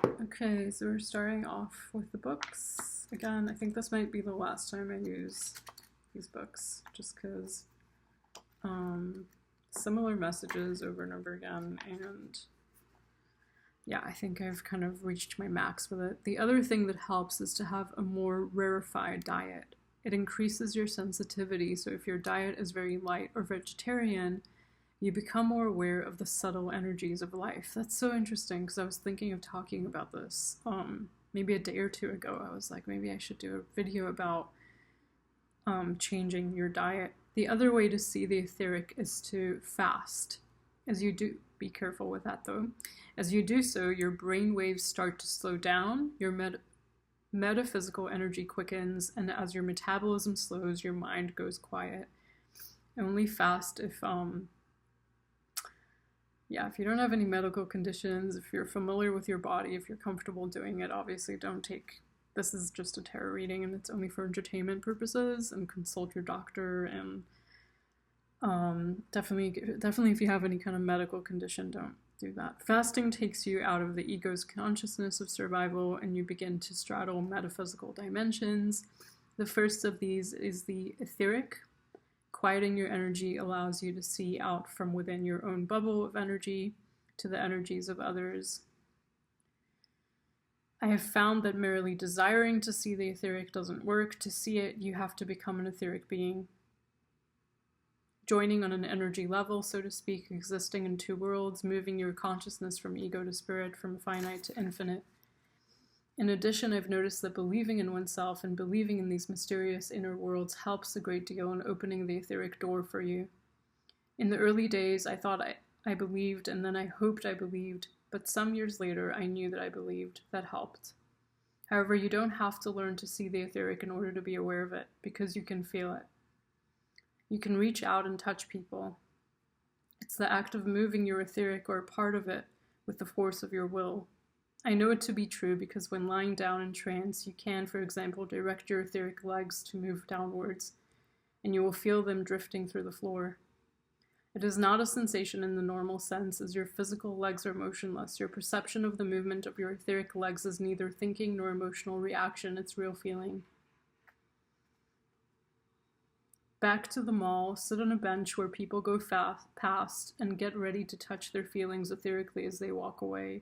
Okay, so we're starting off with the books. Again, I think this might be the last time I use these books, just because similar messages over and over again, and yeah, I think I've kind of reached my max with it. The other thing that helps is to have a more rarefied diet. It increases your sensitivity, so if your diet is very light or vegetarian, you become more aware of the subtle energies of life. That's so interesting, because I was thinking of talking about this maybe a day or two ago. I was like, maybe I should do a video about changing your diet. The other way to see the etheric is to fast. As you do, be careful with that though. As you do so, your brain waves start to slow down, your metaphysical energy quickens, and as your metabolism slows, your mind goes quiet. Only fast if if you don't have any medical conditions, if you're familiar with your body, if you're comfortable doing it, obviously don't take, this is just a tarot reading and it's only for entertainment purposes, and consult your doctor, and definitely if you have any kind of medical condition, don't do that. Fasting takes you out of the ego's consciousness of survival and you begin to straddle metaphysical dimensions. The first of these is the etheric. Quieting your energy allows you to see out from within your own bubble of energy to the energies of others. I have found that merely desiring to see the etheric doesn't work. To see it, you have to become an etheric being. Joining on an energy level, so to speak, existing in two worlds, moving your consciousness from ego to spirit, from finite to infinite. In addition, I've noticed that believing in oneself and believing in these mysterious inner worlds helps a great deal in opening the etheric door for you. In the early days, I thought I believed, and then I hoped I believed, but some years later, I knew that I believed. That helped. However, you don't have to learn to see the etheric in order to be aware of it, because you can feel it. You can reach out and touch people. It's the act of moving your etheric or a part of it with the force of your will. I know it to be true because when lying down in trance, you can, for example, direct your etheric legs to move downwards, and you will feel them drifting through the floor. It is not a sensation in the normal sense, as your physical legs are motionless. Your perception of the movement of your etheric legs is neither thinking nor emotional reaction, it's real feeling. Back to the mall, sit on a bench where people go past, and get ready to touch their feelings etherically as they walk away.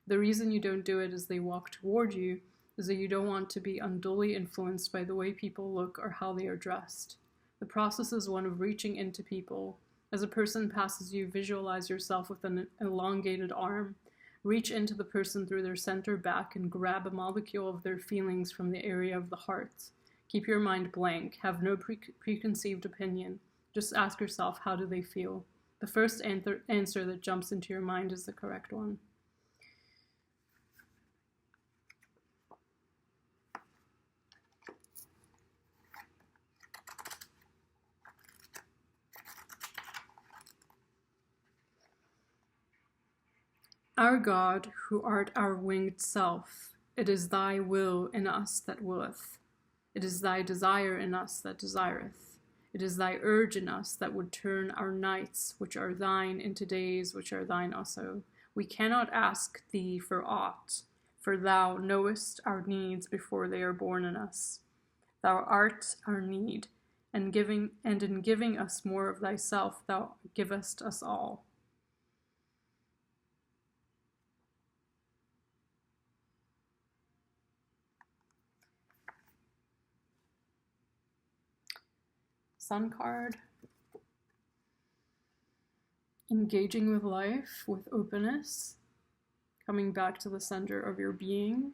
The reason you don't do it as they walk toward you is that you don't want to be unduly influenced by the way people look or how they are dressed. The process is one of reaching into people. As a person passes you, visualize yourself with an elongated arm. Reach into the person through their center back and grab a molecule of their feelings from the area of the heart. Keep your mind blank. Have no preconceived opinion. Just ask yourself, how do they feel? The first answer that jumps into your mind is the correct one. Our God, who art our winged self, it is thy will in us that willeth. It is thy desire in us that desireth. It is thy urge in us that would turn our nights, which are thine, into days, which are thine also. We cannot ask thee for aught, for thou knowest our needs before they are born in us. Thou art our need, and in giving us more of thyself, thou givest us all. Sun card. Engaging with life with openness, coming back to the center of your being.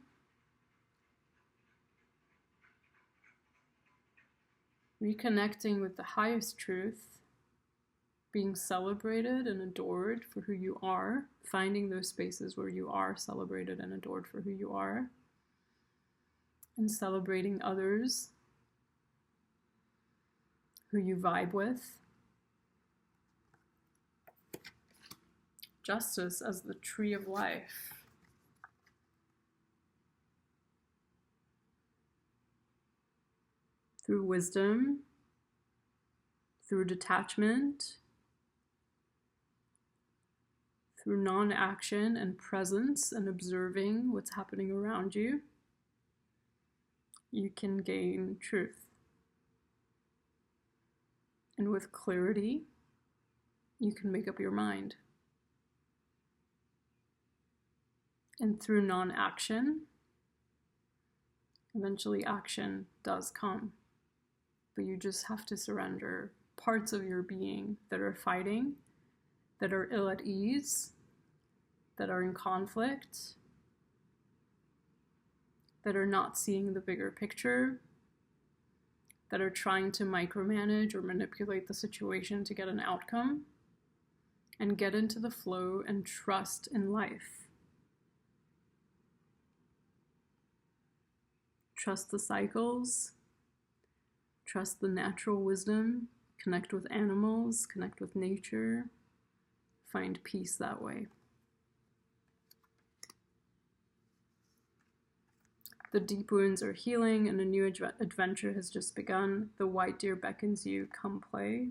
Reconnecting with the highest truth, being celebrated and adored for who you are, finding those spaces where you are celebrated and adored for who you are, and celebrating others who you vibe with. Justice as the tree of life. Through wisdom, through detachment, through non-action and presence and observing what's happening around you, you can gain truth. And with clarity, you can make up your mind. And through non-action, eventually action does come. But you just have to surrender parts of your being that are fighting, that are ill at ease, that are in conflict, that are not seeing the bigger picture, that are trying to micromanage or manipulate the situation to get an outcome, and get into the flow and trust in life. Trust the cycles, trust the natural wisdom, connect with animals, connect with nature, find peace that way. The deep wounds are healing and a new adventure has just begun. The white deer beckons you, come play.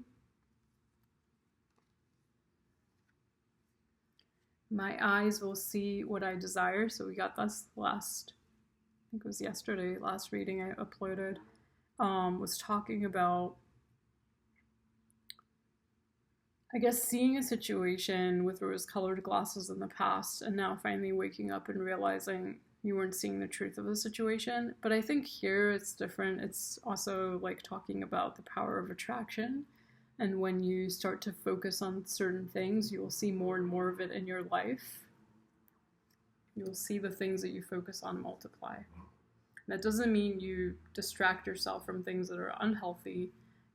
My eyes will see what I desire. So we got this last, I think it was yesterday, last reading I uploaded, was talking about, I guess, seeing a situation with rose-colored glasses in the past and now finally waking up and realizing you weren't seeing the truth of the situation. But I think here it's different. It's also like talking about the power of attraction. And when you start to focus on certain things, you will see more and more of it in your life. You will see the things that you focus on multiply. That doesn't mean you distract yourself from things that are unhealthy.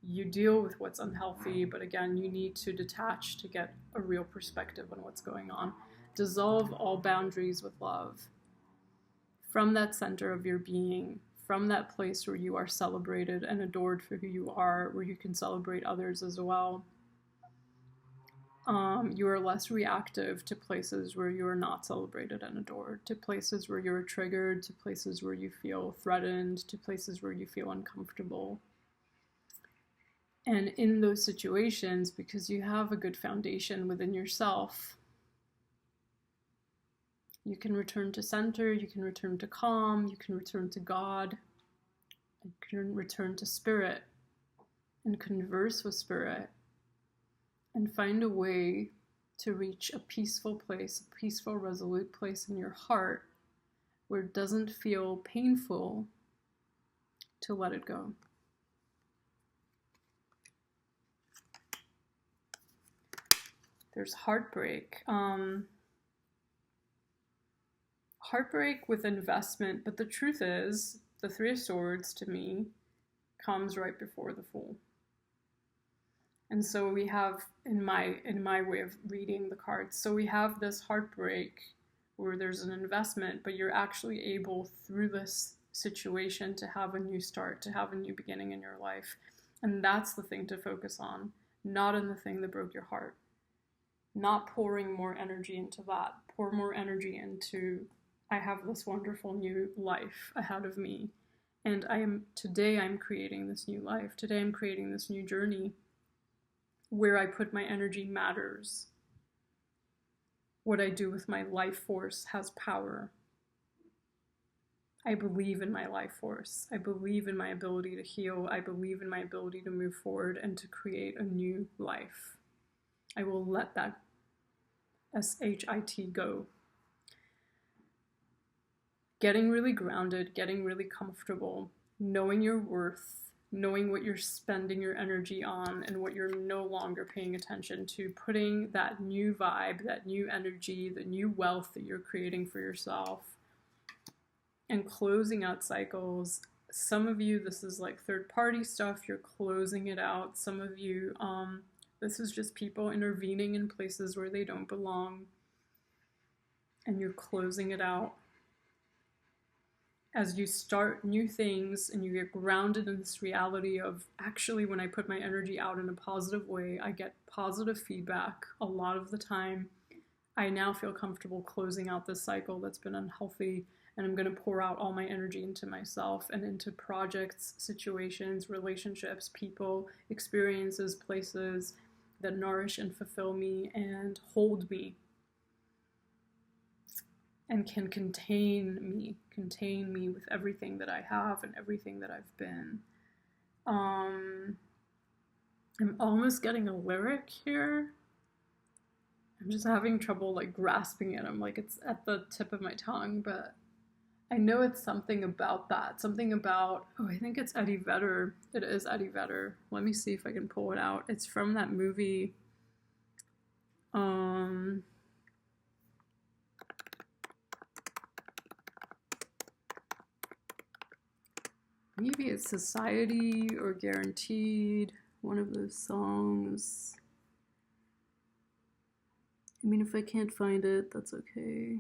You deal with what's unhealthy, but again, you need to detach to get a real perspective on what's going on. Dissolve all boundaries with love. From that center of your being, from that place where you are celebrated and adored for who you are, where you can celebrate others as well, you are less reactive to places where you are not celebrated and adored, to places where you're triggered, to places where you feel threatened, to places where you feel uncomfortable. And in those situations, because you have a good foundation within yourself, you can return to center, you can return to calm, you can return to God, you can return to spirit and converse with spirit and find a way to reach a peaceful place, a peaceful, resolute place in your heart where it doesn't feel painful to let it go. There's heartbreak. Heartbreak with investment, but the truth is, the Three of Swords, to me, comes right before the Fool. And so we have, in my way of reading the cards, so we have this heartbreak where there's an investment, but you're actually able, through this situation, to have a new start, to have a new beginning in your life. And that's the thing to focus on, not in the thing that broke your heart. Not pouring more energy into that. Pour more energy into, I have this wonderful new life ahead of me. And today I'm creating this new life. Today I'm creating this new journey where I put my energy matters. What I do with my life force has power. I believe in my life force. I believe in my ability to heal. I believe in my ability to move forward and to create a new life. I will let that SHIT go. Getting really grounded, getting really comfortable, knowing your worth, knowing what you're spending your energy on and what you're no longer paying attention to, putting that new vibe, that new energy, the new wealth that you're creating for yourself, and closing out cycles. Some of you, this is like third-party stuff, you're closing it out. Some of you, this is just people intervening in places where they don't belong, and you're closing it out. As you start new things and you get grounded in this reality of, actually, when I put my energy out in a positive way, I get positive feedback a lot of the time. I now feel comfortable closing out this cycle that's been unhealthy, and I'm going to pour out all my energy into myself and into projects, situations, relationships, people, experiences, places that nourish and fulfill me and hold me. and can contain me with everything that I have and everything that I've been. I'm almost getting a lyric here. I'm just having trouble like grasping it. I'm like, it's at the tip of my tongue, but I know it's something about that. Something about, I think it's Eddie Vedder. It is Eddie Vedder. Let me see if I can pull it out. It's from that movie. Maybe it's Society or Guaranteed. One of those songs. I mean, if I can't find it, that's okay.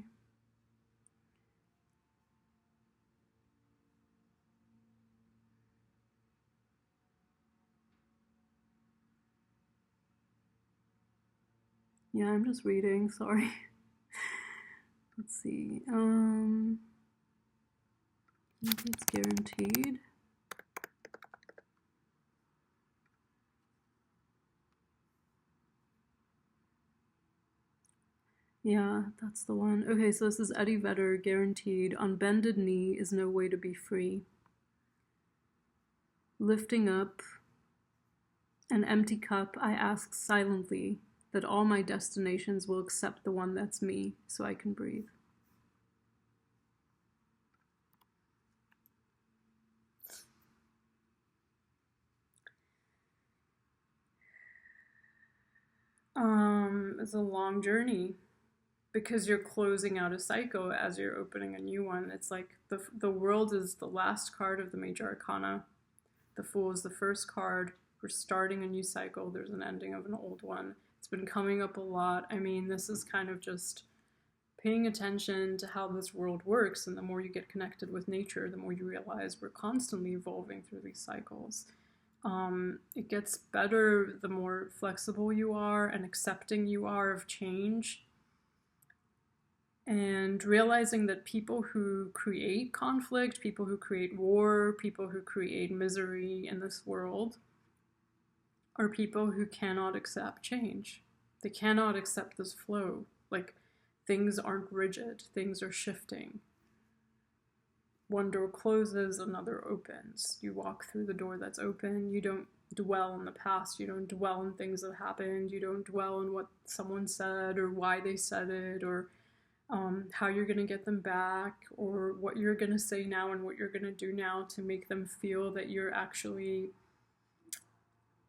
Yeah, I'm just reading, sorry. Let's see. Maybe it's Guaranteed. Yeah, that's the one. Okay, so this is Eddie Vedder, Guaranteed. On bended knee is no way to be free. Lifting up an empty cup, I ask silently that all my destinations will accept the one that's me, so I can breathe. It's a long journey because you're closing out a cycle as you're opening a new one. It's like the world is the last card of the major arcana. The Fool is the first card. We're starting a new cycle. There's an ending of an old one. It's been coming up a lot. I mean, this is kind of just paying attention to how this world works, and the more you get connected with nature, the more you realize we're constantly evolving through these cycles. It gets better the more flexible you are and accepting you are of change, and realizing that people who create conflict, people who create war, people who create misery in this world are people who cannot accept change. They cannot accept this flow. Like, things aren't rigid, things are shifting. One door closes, another opens. You walk through the door that's open. You don't dwell in the past. You don't dwell in things that happened. You don't dwell in what someone said or why they said it, or how you're going to get them back, or what you're going to say now and what you're going to do now to make them feel that you're actually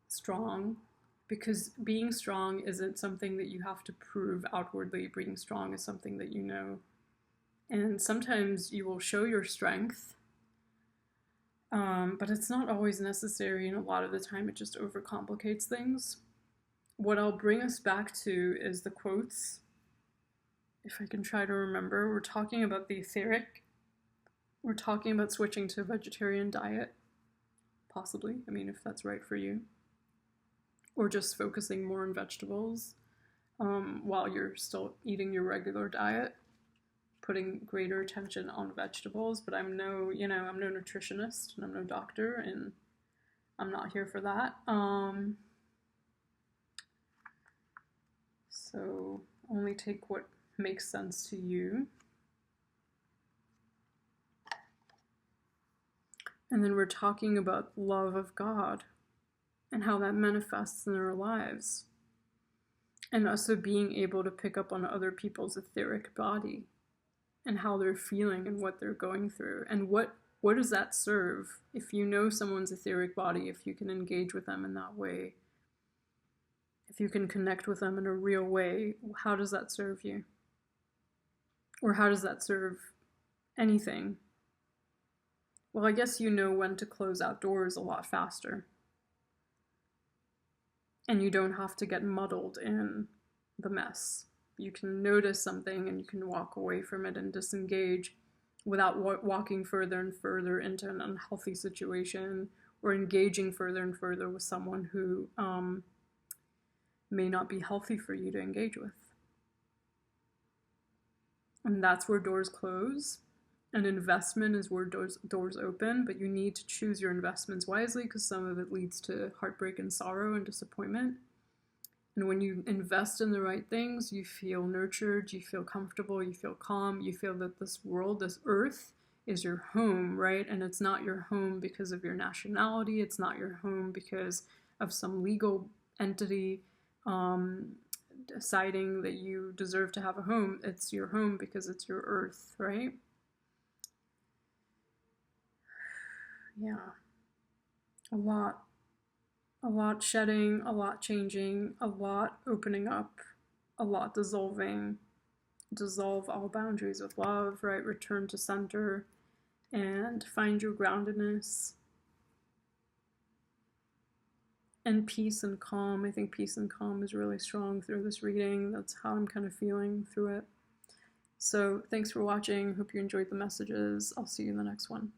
strong. Because being strong isn't something that you have to prove outwardly. Being strong is something that you know. And sometimes you will show your strength, but it's not always necessary, and a lot of the time it just overcomplicates things. What I'll bring us back to is the quotes. If I can try to remember, we're talking about the etheric. We're talking about switching to a vegetarian diet, possibly. I mean, if that's right for you. Or just focusing more on vegetables while you're still eating your regular diet. Putting greater attention on vegetables, but I'm no nutritionist, and I'm no doctor, and I'm not here for that. So only take what makes sense to you. And then we're talking about love of God and how that manifests in our lives. And also being able to pick up on other people's etheric body and how they're feeling and what they're going through. And what does that serve? If you know someone's etheric body, if you can engage with them in that way, if you can connect with them in a real way, how does that serve you? Or how does that serve anything? Well, I guess you know when to close out doors a lot faster. And you don't have to get muddled in the mess. You can notice something and you can walk away from it and disengage without walking further and further into an unhealthy situation, or engaging further and further with someone who may not be healthy for you to engage with. And that's where doors close. An investment is where doors open, but you need to choose your investments wisely, because some of it leads to heartbreak and sorrow and disappointment. And when you invest in the right things, you feel nurtured, you feel comfortable, you feel calm, you feel that this world, this earth, is your home, right? And it's not your home because of your nationality, it's not your home because of some legal entity deciding that you deserve to have a home. It's your home because it's your earth, right? Yeah. A lot shedding, a lot changing, a lot opening up, a lot dissolving. Dissolve all boundaries with love, right? Return to center and find your groundedness. And peace and calm. I think peace and calm is really strong through this reading. That's how I'm kind of feeling through it. So thanks for watching. Hope you enjoyed the messages. I'll see you in the next one.